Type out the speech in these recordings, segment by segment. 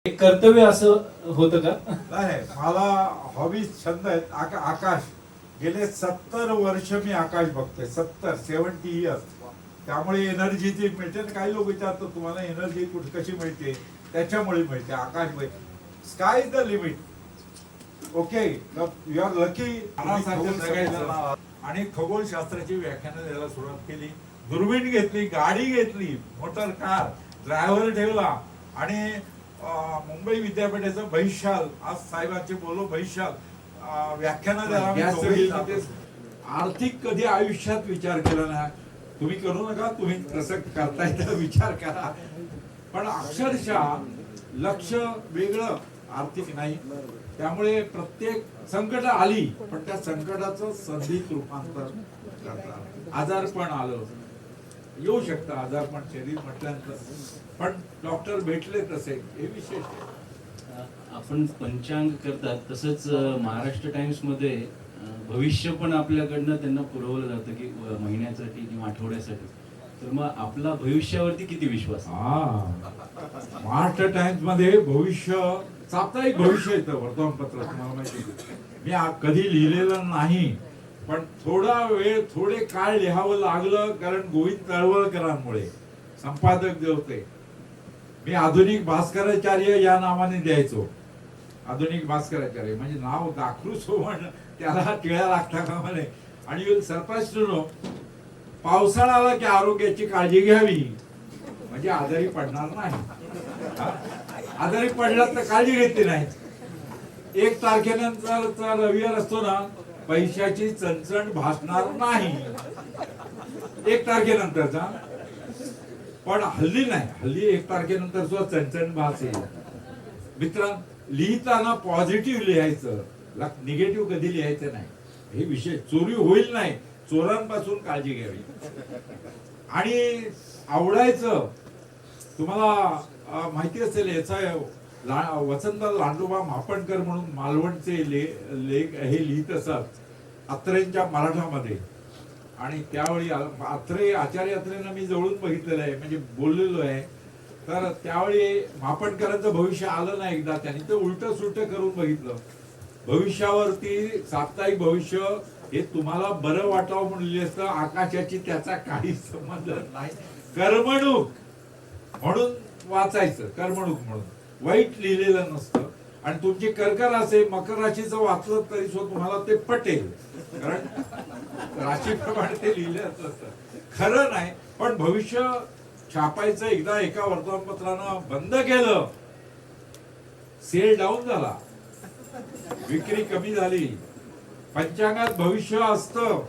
एक कर्तव्य असं होतं का? नाही, मला हॉबी छंद आहेत. आकाश गेले 70 वर्ष मी आकाश बघतोय. 70 इयर्स. त्यामुळे एनर्जी जी मिळते ना, काही लोक विचारतात तुम्हाला एनर्जी कशी मिळते. त्याच्यामुळे मिळते. आकाश sky is the limit. Okay, you are lucky. आणि खगोलशास्त्राची व्याख्यानं द्यायला सुरुवात केली. दुर्बीण घेतली, गाडी घेतली, मोटर कार, ड्रायव्हर ठेवला आणि मुंबई विद्यापीठाचं बहिशाल, आज साहेबांचे बोलो बहिशाल व्याख्यानं द्यायला. आर्थिक कधी आयुष्यात विचार केला ना. तुम्ही करू नका, तुम्ही कसं करताय तर विचार करा. पण अक्षरशः लक्ष वेगळं, आर्थिक नाही. त्यामुळे प्रत्येक संकट आली पण त्या संकटाचं संधीत रूपांतर करतात. आजारपण आलं, येऊ शकतं आजारपण शरीर म्हटल्यानंतर, पण डॉक्टर भेटले तसे, हे विशेष आहे. आपण पंचांग करतात तसंच महाराष्ट्र टाइम्स मध्ये भविष्य पण आपल्याकडनं त्यांना पुरवलं जातं की महिन्यासाठी किंवा आठवड्यासाठी. तर मग आपला भविष्यावरती किती विश्वास? महाराष्ट्र टाइम्स मध्ये भविष्य, साप्ताहिक भविष्य येतं वर्तमानपत्र. तुम्हाला माहिती, मी कधी लिहिलेलं नाही, पण थोडा वेळ थोडे काळ लिहावं लागलं, कारण गोविंद तळवळकरांमुळे संपादक जे होते. मी आधुनिक भास्कराचार्य या नावाने द्यायचो. आधुनिक भास्कराचार्य म्हणजे नाव दाखरूच हो, पण त्याला टिळ्या लागता का म्हणे. आणि you will surprise to know, पावसाळा आला की आरोग्याची काळजी घ्यावी, म्हणजे आजारी पडणार नाही. आजारी पडला तर काळजी घेतली नाही. 1 तारखेनंतरचा रविवार असतो ना, पैशाची चणचण भासणार नाही 1 तारखेनंतरचा. पण हल्ली नाही, हल्ली 1 तारखेनंतर सुद्धा चणचण भासेल. मित्रांनो, लिहिताना पॉझिटिव्ह लिहायचं, निगेटिव्ह कधी लिहायचं नाही. हे विषय चोरी होईल नाही, चोरांपासून काळजी घ्यावी. आणि आवडायचं, तुम्हाला माहिती असेल याचा, वसंत लांडोबा मापणकर म्हणून मालवणचे लेख हे लिहित असत अत्रेंच्या मराठामध्ये. आणि त्यावेळी आचार्य अत्रेंना मी जवळून बघितलेलं आहे, म्हणजे बोललेलो आहे. तर त्यावेळी मापणकरांचं भविष्य आलं नाही एकदा, त्यांनी तर उलट सुलट करून बघितलं. भविष्यावरती साप्ताहिक भविष्य हे तुम्हाला बरं वाटावं म्हणून लिहिलं असतं. आकाशाची त्याचा काही संबंध नाही. कर्मणूक म्हणून वाचायचं, कर्मणूक म्हणून वाईट लिहिलेलं नसतं. आणि तुमची कर्क राशी, मकर राशीचं वाचलं तरी सुद्धा तुम्हाला ते पटेल, कारण राशीप्रमाणे ते लिहिलं असतं. खरं नाही, पण भविष्य छापायचं एकदा एका वर्तमानपत्रानं बंद केलं, सेल डाऊन झाला, विक्री कमी झाली. पंचांगात भविष्य असतं,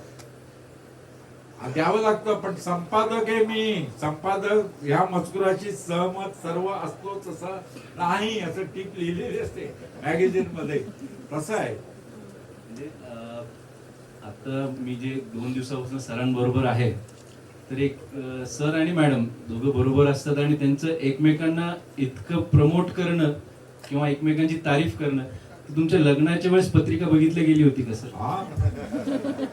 द्यावं लागतं. पण संपादक आहे मी, संपादक ह्या मजकुराची सहमत सर्व असतो तसं नाही, असं टीप लिहिलेली असते मॅगझिन मध्ये. तसं आहे. म्हणजे आता मी जे 2 दिवसापासून सरांबरोबर आहे, तर एक सर आणि मॅडम दोघं बरोबर असतात आणि त्यांचं एकमेकांना इतकं प्रमोट करणं किंवा एकमेकांची तारीफ करणं. तुमच्या लग्नाच्या वेळेस पत्रिका बघितली गेली होती का सर?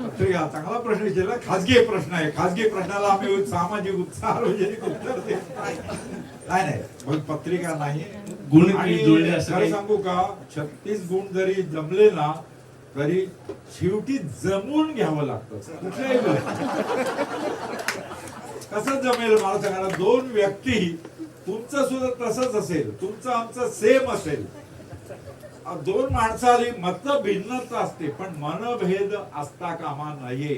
पत्रिका चांगला प्रश्न विचारला. खाजगी प्रश्न आहे, खाजगी प्रश्नाला आम्ही सामाजिक सार्वजनिक उत्तर देत नाही. मग पत्रिका नाही. गुण जुळले असं खरं सांगू का, 36 गुण जरी जमले ना, तरी शेवटी जमून घ्यावं लागतं. कुठल्याही कसं जमेल मला सांगा. 2 व्यक्ती, तुमचं सुद्धा तसंच असेल, तुमचं आमचं सेम असेल. 2 माणसं आली, मतभिन्नता असते, पण मनभेद असता कामा नये.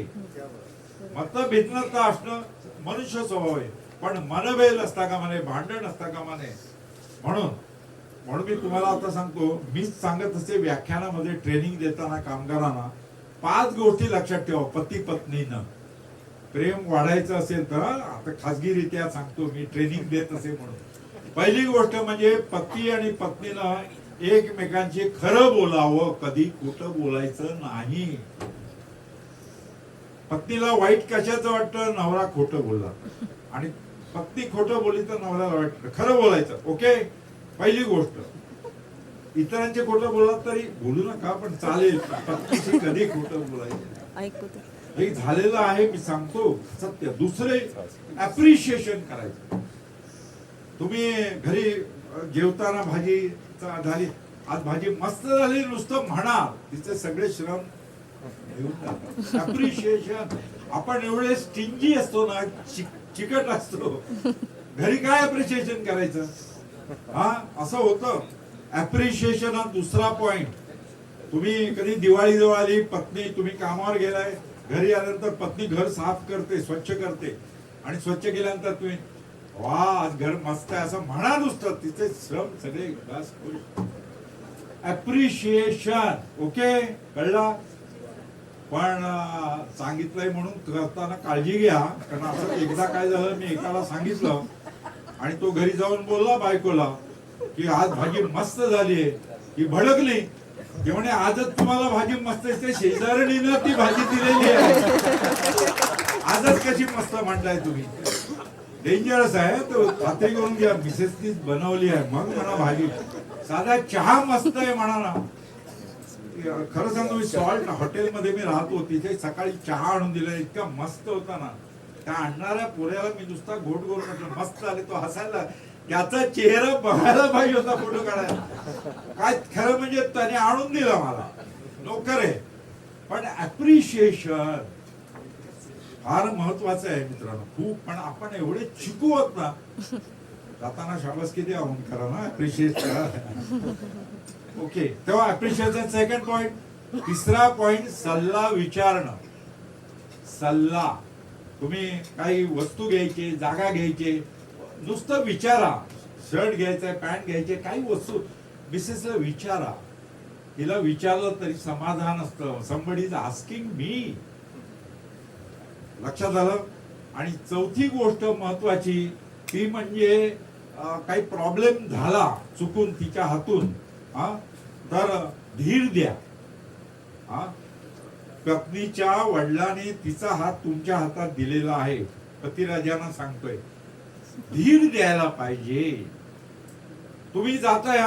मतभिन्नता असणं मनुष्य स्वभाव आहे, पण मनभेद असता कामा नये, भांडण असता कामा नये. म्हणून मी तुम्हाला आता सांगतो, मीच सांगत असे व्याख्यानामध्ये ट्रेनिंग देताना कामगारांना 5 गोष्टी लक्षात ठेवा. पती पत्नीनं प्रेम वाढायचं असेल तर, आता खाजगीरित्या सांगतो मी, ट्रेनिंग देत असे म्हणून. पहिली गोष्ट म्हणजे पती आणि पत्नीनं एकमेकांशी खरं बोलावं, कधी खोटं बोलायचं नाही. पत्नीला वाईट कशाचं वाटतं? नवरा खोटं बोलला. आणि पत्नी खोटं बोलली तर नवऱ्याला वाटतं. खरं बोलायचं. ओके, पहिली गोष्ट. इतरांचे खोटं बोलला तरी बोलू नका, पण चालेल. पत्नीशी कधी खोटं बोलायचं. हे झालेलं आहे, मी सांगतो सत्य. दुसरे, अप्रिशिएशन करायचं. तुम्ही घरी जेवताना भाजी झाली, आज भाजी मस्त झाली नुसतं म्हणा, तिचे सगळे श्रम अप्रिशिएशन. आपण एवढे स्टिंजी असतो ना, चिकट असतो, घरी काय अप्रिशिएशन करायचं? हा, असं होतं. अप्रिशिएशन हा दुसरा पॉइंट. तुम्ही कधी दिवाळी जवळ आली, पत्नी, तुम्ही कामावर गेलाय, घरी आल्यानंतर पत्नी घर साफ करते, स्वच्छ करते, आणि स्वच्छ केल्यानंतर तुम्ही वा आज घर मस्त आहे असं म्हणा नुसतं, तिचे श्रम सगळे बस खुश. अप्रिशिएशन. ओके, कळला? पण सांगितलंय म्हणून करताना काळजी घ्या, कारण असं एकदा काय झालं, मी एकाला सांगितलं आणि तो घरी जाऊन बोलला बायकोला की आज भाजी मस्त झालीये, की भडकली, की म्हणे आजच तुम्हाला भाजी मस्त असते, शेजारणीनं ती भाजी दिलेली आहे, आजच कशी मस्त म्हणताय तुम्ही. डेंजरस आहे तो, खात्री करून घ्या, मिसेसनीच बनवली आहे मग म्हणा भाजी. साधा चहा मस्त आहे म्हणा ना. खरं सांगतो, मी सॉल्ट हॉटेलमध्ये मी राहतो, तिथे सकाळी चहा आणून दिला, इतका मस्त होता ना, त्या आणणाऱ्या पोऱ्याला मी नुसता घोट घोट म्हटलं मस्त आले, तो हसायला, त्याचा चेहरा बघायला पाहिजे होता फोटो काढायला. काय खरं म्हणजे त्याने आणून दिला मला, नोकर आहे. पण अप्रिशिएशन फार महत्वाचं आहे मित्रांनो, खूप. पण आपण एवढे शिकू होत ना, जाताना शाबासकी द्या, करा ना, अप्रिशिएट करा. ओके, तेव्हा अप्रिशिएशन सेकंड पॉइंट. तिसरा पॉइंट, सल्ला विचारणं. सल्ला, तुम्ही काही वस्तू घ्यायचे, जागा घ्यायचे, नुसतं विचारा. शर्ट घ्यायचंय, पॅन्ट घ्यायचे, काही वस्तू मिसेसला विचारा. तिला विचारलं तरी समाधान असतं. somebody is asking me. लक्षात आलं? आणि चौथी गोष्ट महत्वाची ती म्हणजे काही प्रॉब्लेम झाला चुकून तिच्या हातून, तर धीर द्या. पत्नीच्या वडिलांनी तिचा हात तुमच्या हातात दिलेला आहे, पतिराजांना सांगतोय, धीर द्यायला पाहिजे. तुम्ही जाताय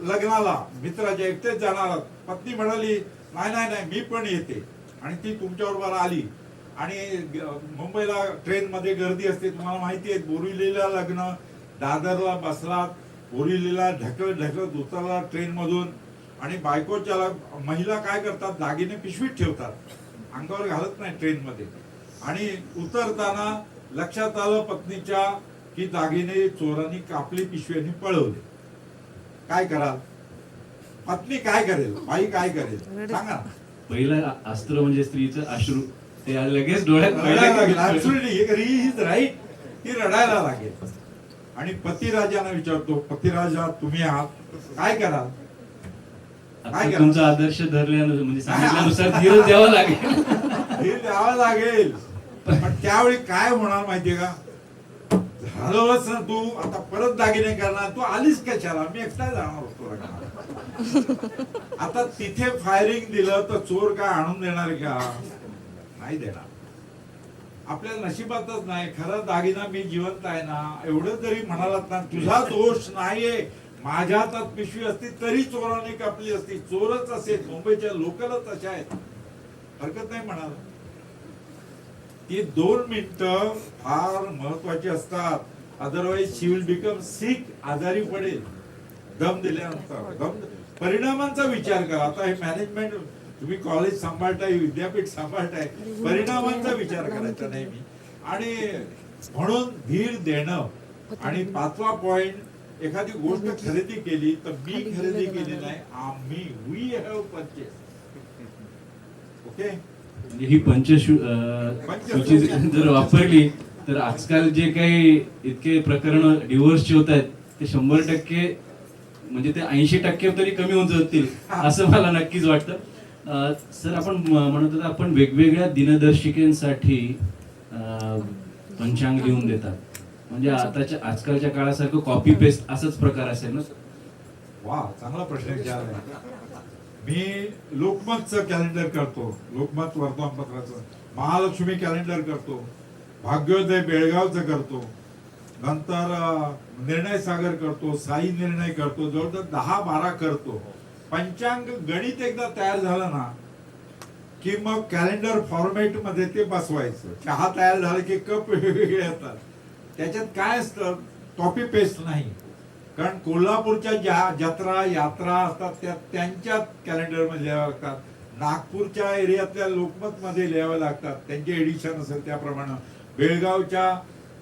लग्नाला, मित्राच्या एकटेच जाणार आहात, पत्नी म्हणाली नाही नाही नाही मी पण येते, आणि ती तुमच्याबरोबर आली, आणि मुंबईला ट्रेन मध्ये गर्दी असते, तुम्हाला माहिती आहे, बोरिवलीला लग्न, दादरला बसलात, बोरिवलीला ढकलत ढकलत उतरला ट्रेन मधून, आणि बायकोच्या महिला काय करतात, दागिने पिशवीत ठेवतात, अंगावर घालत नाही ट्रेन मध्ये, आणि उतरताना लक्षात आलं पत्नीच्या की दागिने चोरांनी कापली, पिशव्यांनी पळवले. काय कराल? पत्नी काय करेल? बाई काय करेल? सांगा. पहिलं अस्त्र म्हणजे स्त्रीचं अश्रू, ते लगेच डोळ्यात राईट, ती रडायला लागेल. आणि पतिराजांना विचारतो, पतिराजा तुम्ही आहात, काय कराल? काय तुमचा आदर्श धरल्यानुसार, म्हणजे सांगितल्यानुसार धीर द्यावा लागेल. धीर द्यावा लागेल. पण त्यावेळी काय होणार माहितीये का, झालंच ना, तू आता परत दागिने करणार, तू आलीस कशाला, मी एकटा जाणार होतो. आता तिथे फायरिंग दिलं तर चोर काय आणून देणार का? नाही देणार. आपल्या नशिबातच नाही. खरं दागिना मी जिवंत आहे ना, एवढं जरी म्हणालात ना, तुझा दोष नाहीये, माझ्या हातात पिशवी असती तरी चोराने कापली असती, चोरच असेल, मुंबईच्या लोकलच अशा आहेत, हरकत नाही म्हणाला. ती 2 मिनिटं फार महत्वाची असतात, अदरवाईज शी विल बिकम सिक, आजारी पडेल दम दिल्यानंतर. दम परिणामांचा विचार करा. आता हे मॅनेजमेंट, तुम्ही कॉलेज सांभाळताय, विद्यापीठ सांभाळताय, परिणामांचा विचार करायचा नाही मी. आणि म्हणून धीर देणं. आणि 5वा पॉइंट, एखादी गोष्ट खरेदी केली तर मी खरेदी केली नाही, आम्ही, वी हॅव परचेस. ओके, ही पंचसूची जर वापरली तर आजकाल जे काही इतके प्रकरण डिव्होर्सचे होत आहेत ते 100%, म्हणजे ते 80% तरी कमी होऊन जातील असं मला नक्कीच वाटतं. सर, आपण म्हणत होतो आपण वेगवेगळ्या दिनदर्शिकेसाठी पंचांग लिहून देतात, म्हणजे आजकालच्या काळासारखं कॉपी पेस्ट असंच प्रकार असेल ना? वा, चांगला प्रश्न विचारला. मी लोकमतचं कॅलेंडर करतो, लोकमत वर्तमानपत्राचं, महालक्ष्मी कॅलेंडर करतो, भाग्योदय बेळगावचं करतो, नंतर निर्णय सागर करतो, साई निर्णय करतो, जवळजवळ 10-12 करतो. पंचांग गणित एकदा तयार झालं ना की मग कॅलेंडर फॉर्मॅट मध्ये ते बसवायचं. चहा तयार झालं की कप वेगवेगळे असतात, त्याच्यात काय असतं, कॉपी पेस्ट नाही. कारण कोल्हापूरच्या ज्या जत्रा यात्रा असतात त्या त्यांच्या कॅलेंडरमध्ये लिहाव्या लागतात. नागपूरच्या एरियातल्या लोकमत मध्ये लिहाव्या लागतात, त्यांचे एडिशन असेल त्याप्रमाणे. बेळगावच्या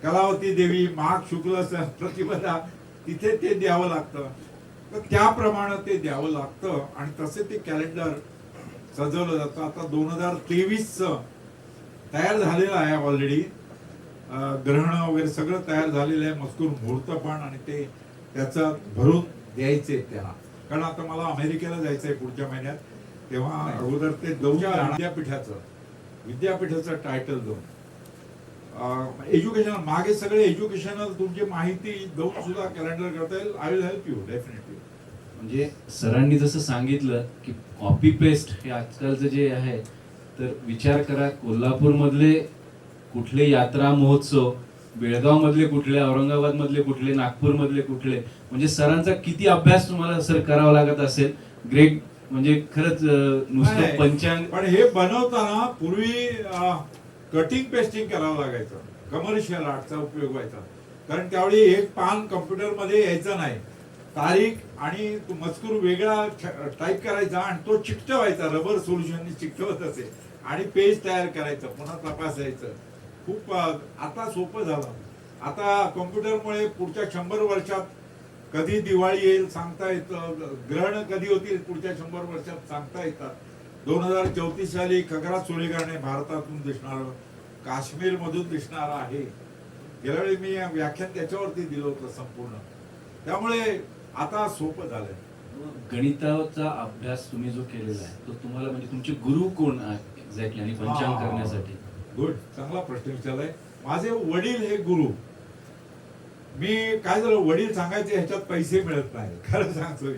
कलावती देवी माघ शुक्ल प्रतिपदा तिथे ते द्यावं लागतं. तर त्याप्रमाणे ते द्यावं लागतं आणि तसे ते कॅलेंडर सजवलं जातं. आता 2023 तयार झालेलं आहे ऑलरेडी. ग्रहण वगैरे सगळं तयार झालेलं आहे, मजकूर मुहूर्त पण, आणि ते त्याचं भरून द्यायचे त्यांना. कारण आता मला अमेरिकेला जायचंय पुढच्या महिन्यात, तेव्हा अगोदर ते विद्यापीठाचं टायटल देऊन एज्युकेशनल मागे सगळे एज्युकेशनल तुमची माहिती देऊन सुद्धा कॅलेंडर करता येईल. I will help you definitely. म्हणजे सरांनी जसं सांगितलं की कॉपी पेस्ट हे आजकालचं जे आहे, तर विचार करा कोल्हापूर मधले कुठले यात्रा महोत्सव, बेळगाव मधले कुठले, औरंगाबाद मधले कुठले, नागपूर मधले कुठले, म्हणजे सरांचा किती अभ्यास तुम्हाला सर करावा लागत असेल. ग्रेट, म्हणजे खरंच नुसतं नाही, पंचांग. पण हे बनवताना पूर्वी कटिंग पेस्टिंग करावं लागायचं, कमर्शियल आर्टचा उपयोग व्हायचा. कारण त्यावेळी एक पान कम्प्युटर मध्ये यायचं नाही, तारीख आणि तो मजकूर वेगळा टाईप करायचा आणि तो चिकटवायचा, रबर सोल्युशनने चिकटवत असे, आणि पेज तयार करायचं, पुन्हा तपासायचं. खूप आता सोपं झालं. आता कॉम्प्युटरमुळे पुढच्या 100 वर्षात कधी दिवाळी येईल सांगता येतं, ग्रहण कधी होतील पुढच्या 100 वर्षात सांगता येतात. 2034 साली खगरा सुळेगाणे भारतातून दिसणार, काश्मीर मधून दिसणार आहे. गेल्या वेळी मी व्याख्यान त्याच्यावरती दिलं होतं संपूर्ण. त्यामुळे आता सोपं झालंय. गणिताचा अभ्यास तुम्ही जो केलेला आहे तो तुम्हाला, म्हणजे तुमचे गुरु कोण एक्झॅक्टली आणि पंचांग करण्यासाठी? गुड, चांगला प्रश्न विचारलाय. माझे वडील हे गुरु. मी काय झालं, वडील सांगायचे ह्याच्यात पैसे मिळत नाही, खरं सांगतोय.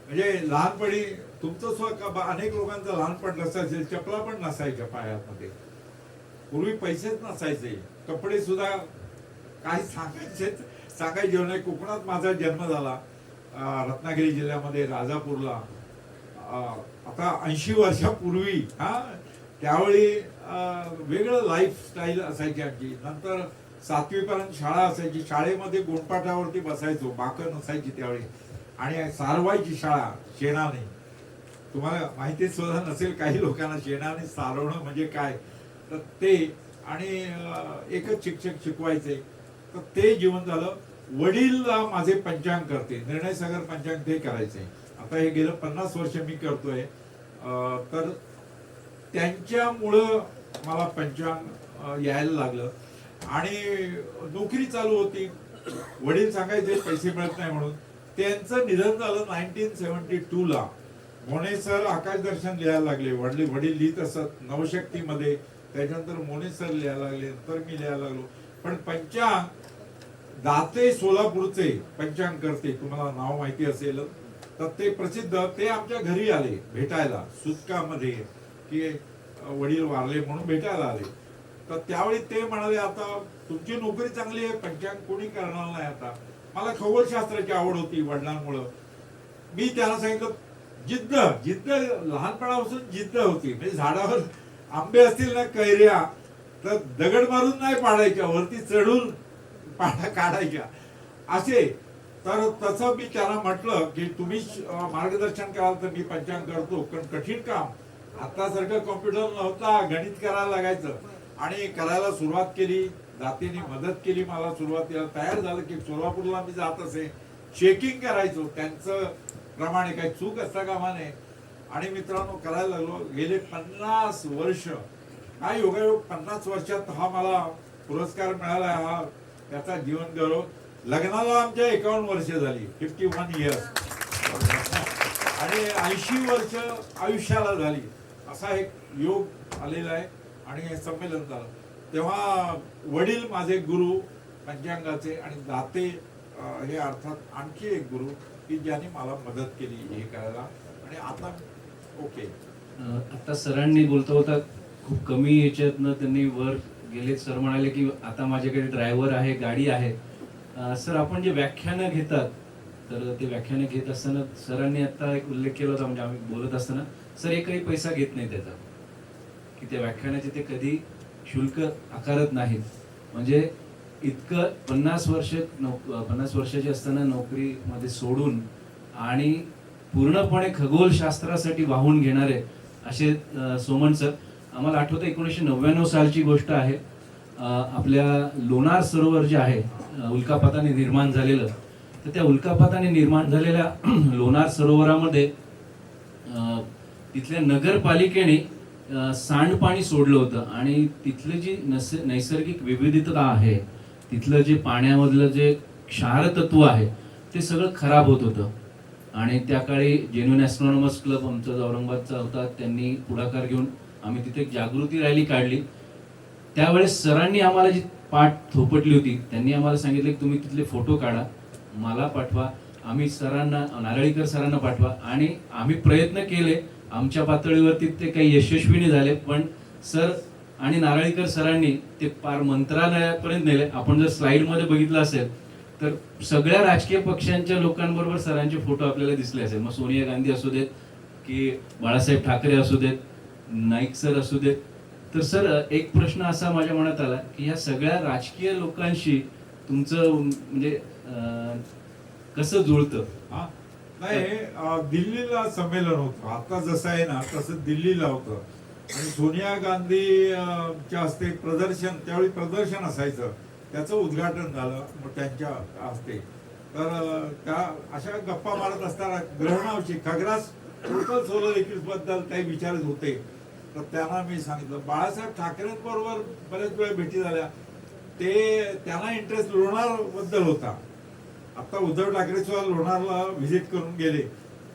म्हणजे लहानपणी तुमचं अनेक लोकांचं लहानपण नसायचं, चपला पण नसायच्या पायामध्ये, पूर्वी पैसेच नसायचे, कपडे सुद्धा काही सांगायचे नाही. कोकणात माझा जन्म झाला, रत्नागिरी जिल्ह्यामध्ये राजापूरला. आता 80 वर्षापूर्वी त्यावेळी वेगळं लाईफस्टाईल असायची आमची. नंतर 7वी पर्यंत शाळा असायची, शाळेमध्ये गोंडपाटावरती बसायचो, बाकं नसायची त्यावेळी, आणि सारवायची शाळा शेणाने. तुम्हाला माहिती सुद्धा नसेल काही लोकांना शेणाने सारवणं म्हणजे काय, तर ते, आणि एकच शिक्षक शिकवायचे. तर ते जीवन झालं. वडील माझे पंचांग करते, निर्णय सागर पंचांग ते करायचे. आता हे गेलं 50 वर्ष मी करतोय. तर त्यांच्यामुळं मला पंचांग यायला लागलं. आणि नोकरी चालू होती, वडील सांगायचे पैसे मिळत नाही म्हणून. त्यांचं निधन झालं 1972 ला. मोने सर आकाश दर्शन लिहायला लागले, वडील लिहित असत नवशक्तीमध्ये, त्याच्यानंतर मोने सर लिहायला लागले, नंतर मी लिहायला लागलो. पण पंचांग दाते सोलापूरचे पंचांग करते, तुम्हाला नाव माहिती असेल तर, ते प्रसिद्ध. ते आमच्या घरी आले भेटायला सुतकामध्ये, की वडील वारले म्हणून भेटायला आले. तर त्यावेळी ते म्हणाले, आता तुमची नोकरी चांगली आहे, पंचांग कोणी करणार नाही. आता मला खगोलशास्त्राची आवड होती वडिलांमुळं. मी त्यांना सांगितलं, जिद्द लहानपणापासून जिद्द होती. म्हणजे झाडावर आंबे असतील ना, कैऱ्या, तर दगड मारून नाही पाडायच्या, वरती चढून काढायच्या असे. तर तसं मी त्यांना म्हटलं की तुम्ही मार्गदर्शन कराल तर मी पंचांग करतो. पण कठीण काम, आता सारखं कॉम्प्युटर नव्हता, गणित करायला लागायचं. आणि करायला सुरुवात केली, दातेने मदत केली मला सुरुवातीला. तयार झालं की सोलापूरला मी जात असे, चेकिंग करायचो त्यांचं प्रमाणे, काही चूक असता कामा नये. आणि मित्रांनो करायला लागलो. गेले 50 वर्ष, काय योगायोग, 50 वर्षात हा मला पुरस्कार मिळाला. हा त्याचा जीवन गौरव. लग्नाला आमच्या 51 वर्ष झाली, 51 इयर्स, आणि 80 वर्ष आयुष्याला झाली. असा एक योग आलेला आहे. आणि हे संमेलन झालं तेव्हा वडील माझे गुरु पंचांगाचे, आणि दाते हे अर्थात आणखी एक गुरु की ज्यांनी मला मदत केली हे करायला. आणि आता ओके. आता सरांनी बोलता होता खूप कमी याच्यातनं त्यांनी वर गेले. सर म्हणाले की आता माझ्याकडे ड्रायव्हर आहे, गाडी आहे. सर आपण जे व्याख्यानं घेतात, तर ते व्याख्यानं घेत असताना सरांनी आता एक उल्लेख केला होता, म्हणजे आम्ही बोलत असताना, सर एकही पैसा घेत नाही त्याचा, की त्या व्याख्यानाचे ते कधी शुल्क आकारत नाहीत. म्हणजे इतकं 50 वर्षाची असताना नोकरीमध्ये सोडून आणि पूर्णपणे खगोलशास्त्रासाठी वाहून घेणारे असे सोमन सर. आम्हाला आठवतं 1999 सालची गोष्ट आहे. आपल्या लोणार सरोवर जे आहे उल्कापाताने निर्माण झालेलं, तर त्या उल्कापाताने निर्माण झालेल्या लोणार सरोवरामध्ये तिथल्या नगरपालिकेने सांडपाणी सोडलं होतं आणि तिथली जी नैसर्गिक विविधता आहे, तिथलं जे पाण्यामधलं जे क्षारतत्व आहे ते सगळं खराब होत होतं. आणि त्या काळी जेन्युइन ॲस्ट्रॉनॉमर्स क्लब आमचा जो औरंगाबादचा होता, त्यांनी पुढाकार घेऊन आम्ही तिथे एक जागृती रॅली काढली. त्यावेळेस सरांनी आम्हाला जी पाठ थोपटली होती, त्यांनी आम्हाला सांगितलं की तुम्ही तिथले फोटो काढा, मला पाठवा, आम्ही सरांना, नारळीकर सरांना पाठवा. आणि आम्ही प्रयत्न केले, आमच्या पातळीवरती ते काही यशस्वी नाही झाले, पण सर आणि नारळीकर सरांनी ते पार मंत्रालयापर्यंत नेले. आपण जर स्लाइडमध्ये बघितलं असेल तर सगळ्या राजकीय पक्षांच्या लोकांबरोबर सरांचे फोटो आपल्याला दिसले असेल. मग सोनिया गांधी असू देत की बाळासाहेब ठाकरे असू देत, नाईक सर असू देत. तर सर, एक प्रश्न असा माझ्या मनात आला की ह्या सगळ्या राजकीय लोकांशी तुमचं म्हणजे कसं जुळतं? नाही, दिल्लीला संमेलन होतं, आता जसं आहे ना तसं दिल्लीला होतं. आणि सोनिया गांधी च्या हस्ते प्रदर्शन, त्यावेळी प्रदर्शन असायचं, त्याचं उद्घाटन झालं मग त्यांच्या हस्ते. तर त्या अशा गप्पा मारत असताना ग्रहणावशी खग्रास टोटल सोलर इक्लिप्स बद्दल काही विचारत होते. तर त्यांना मी सांगितलं, बाळासाहेब ठाकरेंबरोबर बरेच वेळ भेटी झाल्या, ते त्यांना इंटरेस्ट लोणार बद्दल होता. आता उद्धव ठाकरे सुद्धा लोणारला व्हिजिट करून गेले.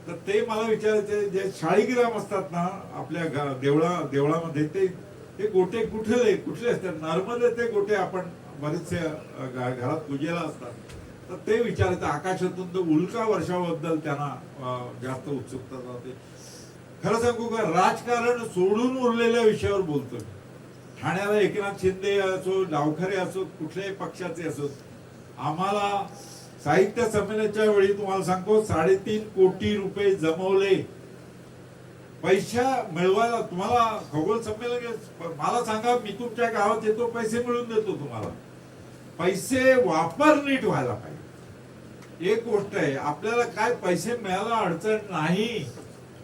तर ते मला विचारायचे, जे शाळीग्राम असतात ना आपल्या देवळामध्ये, ते गोटे कुठले असतात? नर्मदे गोटे आपण बरेचसे घरात पूजेला असतात. तर ते विचारायचं, आकाशातून उल्का वर्षाबद्दल त्यांना जास्त उत्सुकता जाते. खरं सांगू का, राजकारण सोडून उरलेल्या विषयावर बोलतोय. ठाण्याला एकनाथ शिंदे असो, डावखरे असो, कुठल्याही पक्षाचे असो, आम्हाला साहित्य संमेलनाच्या वेळी तुम्हाला सांगतो 3.5 कोटी रुपये जमवले पैसा मिळवायला. तुम्हाला खगोल संमेलन, मला सांगा, मी तुमच्या गावात येतो, पैसे मिळवून देतो तुम्हाला. पैसे वापर नीट व्हायला पाहिजे. एक गोष्ट आहे, आपल्याला काय पैसे मिळायला अडचण नाही,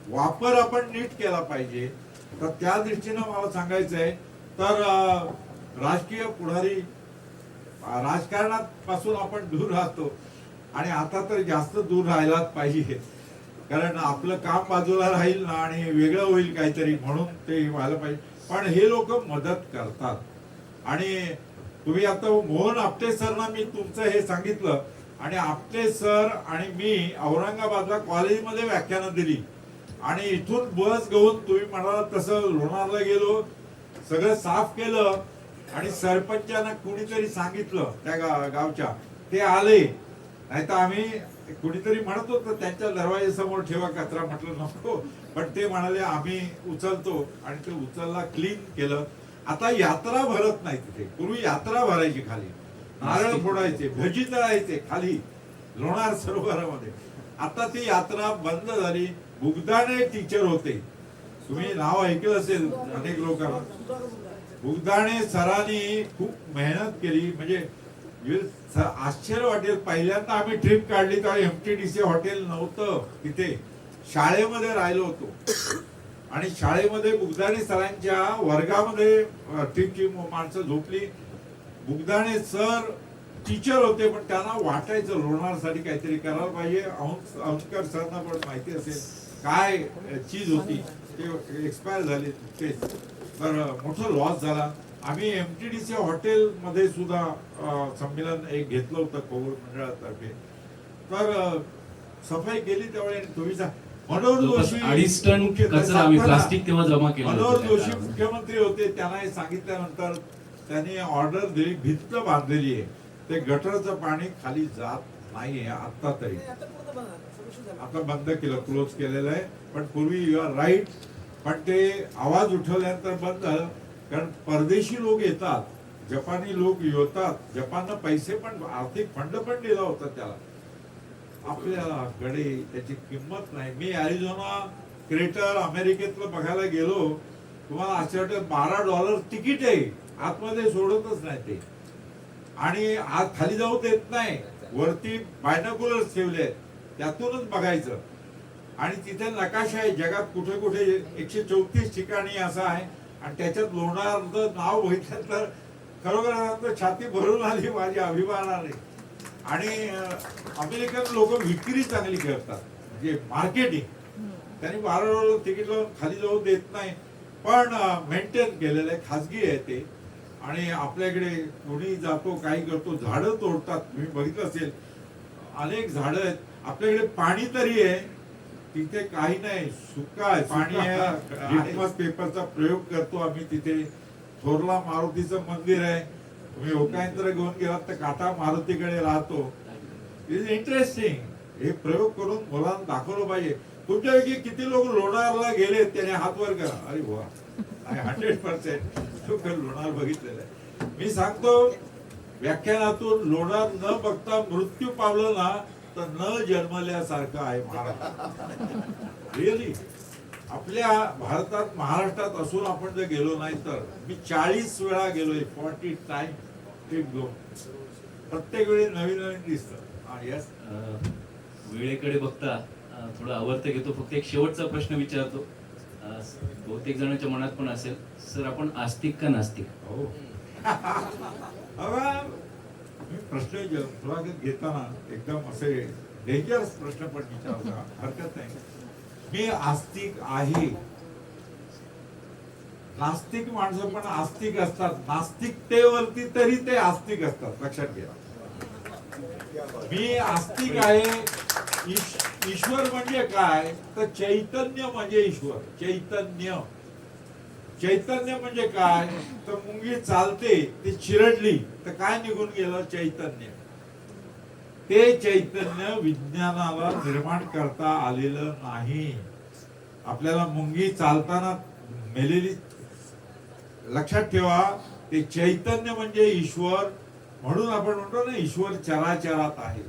वापर आपण नीट केला पाहिजे. तर त्या दृष्टीनं मला सांगायचं आहे, तर राजकीय पुढारी, राजकारणात पासून आपण दूर राहतो आणि आता तर जास्त दूर राहायलाच पाहिजे, कारण आपलं काम बाजूला राहील ना आणि वेगळं होईल काहीतरी, म्हणून ते व्हायला पाहिजे. पण हे लोक मदत करतात. आणि तुम्ही आता मोहन आपटे सरना मी तुमचं हे सांगितलं, आणि आपटे सर आणि मी औरंगाबादला कॉलेजमध्ये व्याख्यानं दिली आणि इथून बस घेऊन तुम्ही म्हणाला तसं लोणारला गेलो, सगळं साफ केलं आणि सरपंचांना कुणीतरी सांगितलं त्या गावच्या, ते आले. नाही तर आम्ही कुणीतरी म्हणत होतं त्यांच्या दरवाजेसमोर ठेवा कचरा, म्हटलं नको, पण ते म्हणाले आम्ही उचलतो, आणि ते उचलला, क्लीन केलं. आता यात्रा भरत नाही तिथे. पूर्वी यात्रा भरायची, खाली नारळ फोडायचे, भजी तळायचे खाली लोणार सरोवरामध्ये. आता ती यात्रा बंद झाली. बुगदाणे टीचर होते, तुम्ही नाव ऐकलं असेल अनेक लोकांना. बुगदाणे सरांनी खूप मेहनत केली, म्हणजे आश्चर्य वाटेल. पहिल्यांदा आम्ही ट्रिप काढली तेव्हा MTDC हॉटेल नव्हतं तिथे, शाळेमध्ये राहिलो होतो. आणि शाळेमध्ये बुगदाणे सरांच्या वर्गामध्ये ट्रिपची माणसं झोपली. बुगदाणे सर टीचर होते, पण त्यांना वाटायचं लोणारसाठी काहीतरी करायला पाहिजे. औंधकर सरना पण माहिती असेल काय चीज होती, ते एक्सपायर झाले ते. तर मोठा लॉस झाला. आम्ही MTDC हॉटेल मध्ये सुद्धा संमेलन एक घेतलं होतं खगोल मंडळातर्फे. तर सफाई केली त्यावेळी. तुम्ही मनोहर जोशी 2.5 टन कचरा आम्ही प्लास्टिक तेव्हा जमा केलं. मनोहर जोशी मुख्यमंत्री होते, त्यांना हे सांगितल्यानंतर त्यांनी ऑर्डर दिली, भिंत बांधलेली आहे, ते गटरचं पाणी खाली जात नाहीये आता तरी. आता बंद केलं, क्लोज केलेलं आहे. पण पूर्वी यू आर राईट, पण ते आवाज उठवल्यानंतर बंद झालं. कारण परदेशी लोक येतात, जपानी लोक येतात, जपाननं पैसे पण, आर्थिक फंड पण दिला होता त्याला. आपल्याकडे त्याची किंमत नाही. मी अरिझोना क्रेटर अमेरिकेतलं बघायला गेलो, तुम्हाला आश्चर्य वाटेल, $12 तिकीट आहे, आतमध्ये सोडतच नाही ते. आणि आज खाली जाऊ देत नाही, वरती बायनोक्युलर्स ठेवले आहेत, त्यातूनच बघायचं. आणि तिथे नकाशा आहे, जगात कुठे कुठे 134 ठिकाणी असं आहे. आणि त्याच्यात लोणारचं नाव बघितलं तर खरोखर छाती भरून आली, माझी अभिमान आले. आणि अमेरिकन लोक विक्री चांगली करतात, म्हणजे मार्केटिंग. त्यांनी 12 तिकीट लावून खाली जाऊ देत नाही, पण मेंटेन केलेलं आहे, खाजगी आहे ते. आणि आपल्याकडे कोणी जातो, काही करतो, झाडं तोडतात. तुम्ही बघितलं असेल, अनेक झाडं आहेत. आपल्याकडे पाणी तरी आहे, तिथे काही नाही, सुका आहे, पाणी आहे. लिटमस पेपरचा प्रयोग करतो आम्ही तिथे. थोरला मारुतीचं मंदिर आहे, तुम्ही ओकायंत्र घेऊन गेलात तर काटा मारुतीकडे राहतो. Is interesting. हे प्रयोग करून मुलांना दाखवलं पाहिजे. तुमच्यापैकी किती लोक लोणारला गेले त्याने हात वर करा. अरे वा, 100% लोक लोणार बघितलेलं आहे. मी सांगतो व्याख्यानातून, लोणार न बघता मृत्यू पावलं ना तर न जन्मल्यासारखं आहे महाराष्ट्र. रिअली आपल्या भारतात, महाराष्ट्रात असून आपण जर गेलो नाही तर, मी 40 वेळा गेलोय, 40 टाइम. प्रत्येक वेळी नवीन नवीन दिसतं. यस. वेळेकडे बघता थोडं आवर्त घेतो. फक्त एक शेवटचा प्रश्न विचारतो, बहुतेक जणांच्या मनात पण असेल, सर आपण आस्तिक का नास्तिक? हो. मी प्रश्न मुलाखत घेताना एकदम असे डेंजरस प्रश्न पण विचारता, हरकत नाही. मी आस्तिक आहे. नास्तिक माणसं पण आस्तिक असतात, नास्तिकतेवरती तरी ते आस्तिक असतात, लक्षात घ्या. मी आस्तिक आहे. ईश्वर म्हणजे काय तर चैतन्य म्हणजे ईश्वर. चैतन्य. चैतन्य म्हणजे काय तर मुंगी चालते, ती चिरडली तर काय निघून गेलं? चैतन्य. ते चैतन्य विज्ञानाला निर्माण करता आलेलं नाही. आपल्याला मुंगी चालताना मेलेली, लक्षात ठेवा. ते चैतन्य म्हणजे ईश्वर. म्हणून आपण म्हणतो ना, ईश्वर चराचरात आहे.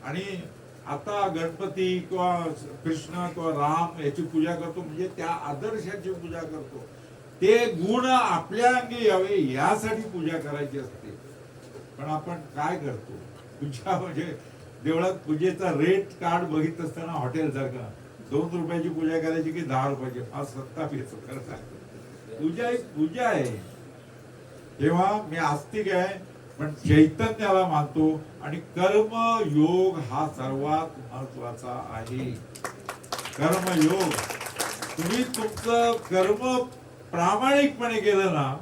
आणि आता गणपती किंवा कृष्ण किंवा राम याची पूजा करतो, म्हणजे त्या आदर्शाची पूजा करतो. ते गुण आपल्या अंगी यावे यासाठी पूजा करायची असते. पण आपण काय करतो? पूजा म्हणजे देवळात पूजेचा रेट कार्ड बघित असताना हॉटेल सारखा 2 रुपयाची पूजा करायची की 10 रुपयाची, हा सत्ता येतो. खरं सांगतो, पूजा एक पूजा आहे. तेव्हा मी आस्तिक आहे, पण चैतन्याला मानतो. आणि कर्म योग हा सर्वात महत्वाचा आहे. कर्मयोग. तुम्ही तुमचं कर्म प्रामाणिकपणे केलं ना,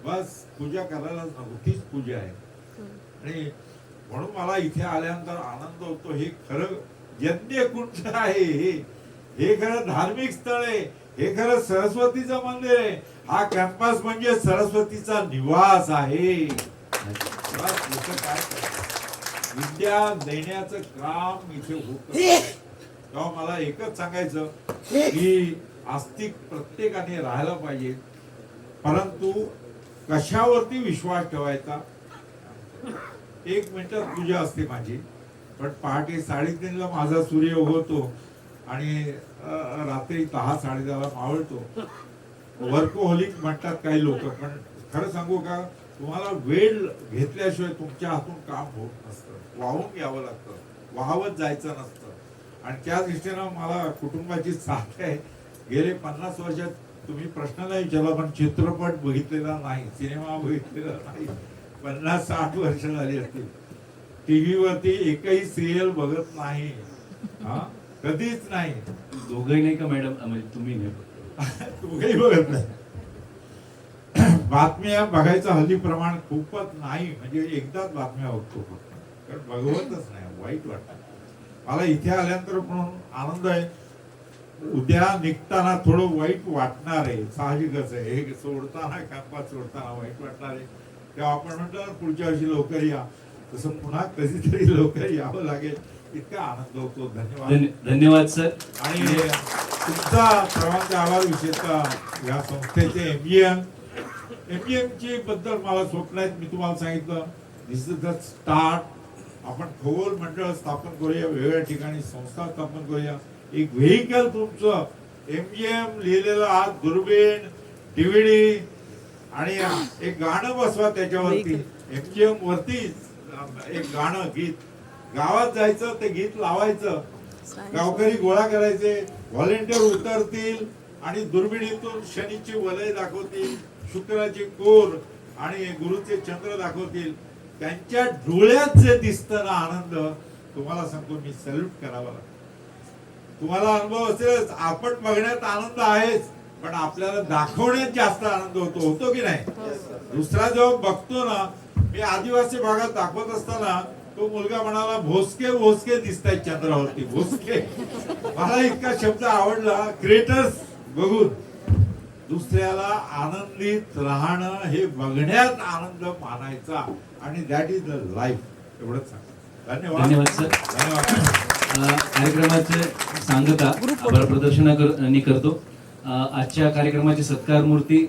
बस पूजा करायला नको, तीच पूजा आहे. आणि म्हणून मला इथे आल्यानंतर आनंद होतो. हे खरं यज्ञकुंड आहे, हे खरं धार्मिक स्थळ आहे, हे खरं सरस्वतीचं मंदिर आहे. हा कॅम्पस म्हणजे सरस्वतीचा निवास आहे. काय विद्या देण्याचं काम इथे होत. तेव्हा मला एकच सांगायचं की आस्तिक प्रत्येकाने राहायला पाहिजे, परंतु कशावरती विश्वास ठेवायचा? 1 मिनिटात पूजा असते माझी, पण पहाटे 3:30ला माझा सूर्य उगवतो आणि रात्री 10-10:30ला मावळतो. वर्कोहोलिक म्हणतात काही लोक, पण खरं सांगू का, तुम्हाला वेळ घेतल्याशिवाय तुमच्या हातून काम होत नसतं. वाहून घ्यावं लागतं, वाहवत जायचं नसतं. आणि त्या दृष्टीनं मला कुटुंबाची साथ आहे. गेले 50 वर्षात तुम्ही प्रश्न नाही विचारला, पण चित्रपट बघितलेला नाही, सिनेमा बघितलेला नाही. 50-60 वर्ष झाली असतील. टीव्ही वरती एकही सिरियल बघत नाही, कधीच नाही. दोघंही नाही का मॅडम? म्हणजे तुम्ही नाही? दोघंही बघत नाही. बातम्या बघायचं हल्ली प्रमाण खूपच नाही, म्हणजे एकदाच बातम्या बघतो फक्त, कारण बघवतच नाही, वाईट वाटतं. मला इथे आल्यानंतर म्हणून आनंद आहे. उद्या निघताना थोडं वाईट वाटणार आहे, साहजिकच आहे. हे सोडताना, कॅम्पस सोडताना वाईट वाटणार आहे. तेव्हा आपण म्हणतो ना, पुढच्या वर्षी लवकर या, तसं पुन्हा कधीतरी लवकर यावं लागेल. इतका आनंद होतो. धन्यवाद. धन्यवाद सर. आणि तुमचा सर्वांचा आभार, विशेषतः या संस्थेचे एमजीएम ची बद्दल मला स्वप्न आहेत. मी तुम्हाला सांगितलं, दिस इज द स्टार्ट. आपण खगोल मंडळ स्थापन करूया, वेगवेगळ्या ठिकाणी संस्था स्थापन करूया. एक व्हेइकल तुमचं एमजीएम लिहिलेलं आज दुर्बीण, DVD आणि एक गाणं बसवा त्याच्यावरती, MGM वरती एक गाणं गीत, गावात जायचं ते गीत लावायचं, गावकरी गोळा करायचे, व्हॉलेंटियर उतरतील आणि दुर्बिणीतून शनीची वलय दाखवतील, शुक्राची कोर आणि गुरुचे चंद्र दाखवतील. त्यांच्या डोळ्यात जे दिसतं ना आनंद, तुम्हाला सांगतो मी सॅल्यूट करावा लागतो. तुम्हाला अनुभव असेलच, आपण बघण्यात आनंद आहेच, पण आपल्याला दाखवण्यात जास्त आनंद होतो की नाही? दुसरा जेव्हा बघतो ना, मी आदिवासी भागात दाखवत असताना तो मुलगा म्हणाला भोसके भोसके दिसतायत चंद्रावरती, भोसके. मला इतका शब्द आवडला, क्रिएटर्स बघून. दुसऱ्याला आनंदित राहणं हे बघण्यात आनंद मानायचा, आणि दॅट इज द लाईफ. एवढंच सांग. धन्यवाद सर. धन्यवाद. कार्यक्रमाचे सांगता आभार प्रदर्शनाने करतो. आजच्या कार्यक्रमाची सत्कार मूर्ती